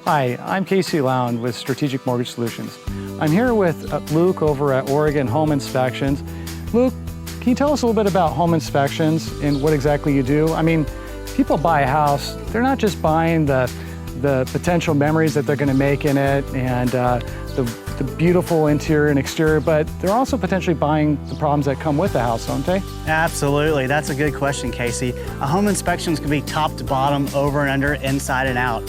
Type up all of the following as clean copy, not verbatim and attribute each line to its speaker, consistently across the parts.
Speaker 1: Hi, I'm Casey Lown with Strategic Mortgage Solutions. I'm here with Luke over at Oregon Home Inspections. Luke, can you tell us a little bit about home inspections and what exactly you do? I mean, people buy a house, they're not just buying the potential memories that they're going to make in it and the beautiful interior and exterior, but they're also potentially buying the problems that come with the house, don't they?
Speaker 2: Absolutely, that's a good question, Casey. A home inspection can be top to bottom, over and under, inside and out.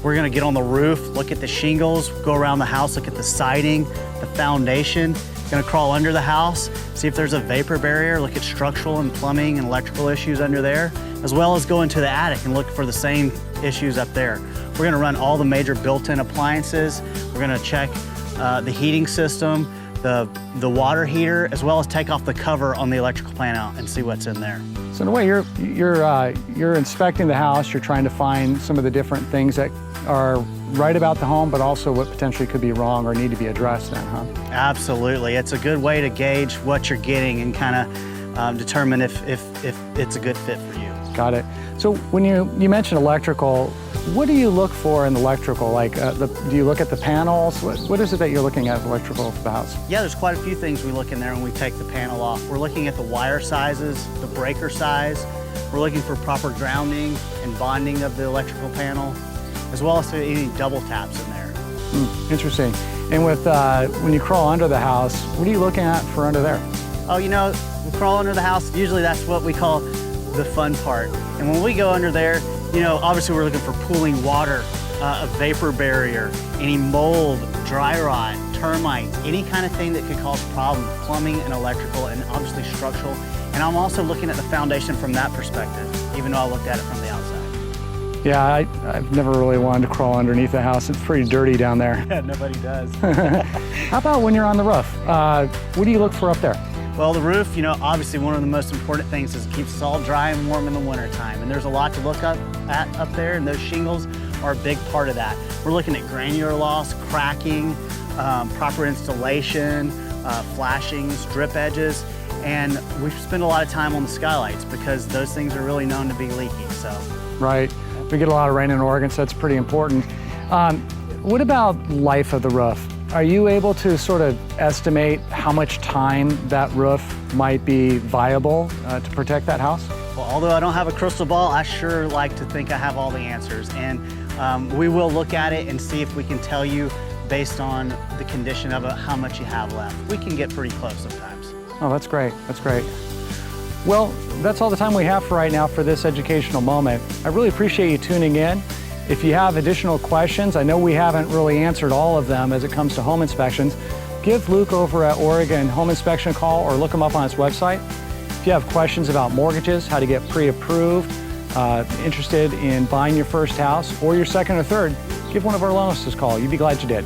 Speaker 2: We're gonna get on the roof, look at the shingles, go around the house, look at the siding, the foundation. Gonna crawl under the house, see if there's a vapor barrier, look at structural and plumbing and electrical issues under there, as well as go into the attic and look for the same issues up there. We're gonna run all the major built-in appliances. We're gonna check the heating system, the water heater, as well as take off the cover on the electrical plant out and see what's in there.
Speaker 1: So in a way, you're inspecting the house, you're trying to find some of the different things that are right about the home, but also what potentially could be wrong or need to be addressed then, huh?
Speaker 2: Absolutely. It's a good way to gauge what you're getting and kind of determine if it's a good fit for you.
Speaker 1: Got it. So when you mentioned electrical, what do you look for in electrical? Like, do you look at the panels? What is it that you're looking at electrical for the house?
Speaker 2: Yeah, there's quite a few things we look in there when we take the panel off. We're looking at the wire sizes, the breaker size. We're looking for proper grounding and bonding of the electrical panel, as well as any double taps in there.
Speaker 1: Interesting. And with when you crawl under the house, what are you looking at for under there?
Speaker 2: Oh, you know, we crawl under the house, usually that's what we call the fun part. And when we go under there, you know, obviously we're looking for pooling water, a vapor barrier, any mold, dry rot, termites, any kind of thing that could cause problems, plumbing and electrical and obviously structural. And I'm also looking at the foundation from that perspective, even though I looked at it from the outside.
Speaker 1: Yeah, I've never really wanted to crawl underneath the house. It's pretty dirty down there.
Speaker 2: Yeah, nobody does.
Speaker 1: How about when you're on the roof? What do you look for up there?
Speaker 2: Well, the roof, you know, obviously one of the most important things is it keeps us all dry and warm in the wintertime. And there's a lot to look at up there, and those shingles are a big part of that. We're looking at granular loss, cracking, proper installation, flashings, drip edges, and we spend a lot of time on the skylights because those things are really known to be leaky. So.
Speaker 1: Right. We get a lot of rain in Oregon, so that's pretty important. What about life of the roof? Are you able to sort of estimate how much time that roof might be viable to protect that house?
Speaker 2: Well, although I don't have a crystal ball, I sure like to think I have all the answers. And we will look at it and see if we can tell you, based on the condition of it, how much you have left. We can get pretty close sometimes.
Speaker 1: Oh, that's great. That's great. Well, that's all the time we have for right now for this educational moment. I really appreciate you tuning in. If you have additional questions, I know we haven't really answered all of them as it comes to home inspections, give Luke over at Oregon Home Inspection a call or look him up on his website. If you have questions about mortgages, how to get pre-approved, interested in buying your first house or your second or third, give one of our loan officers a call. You'd be glad you did.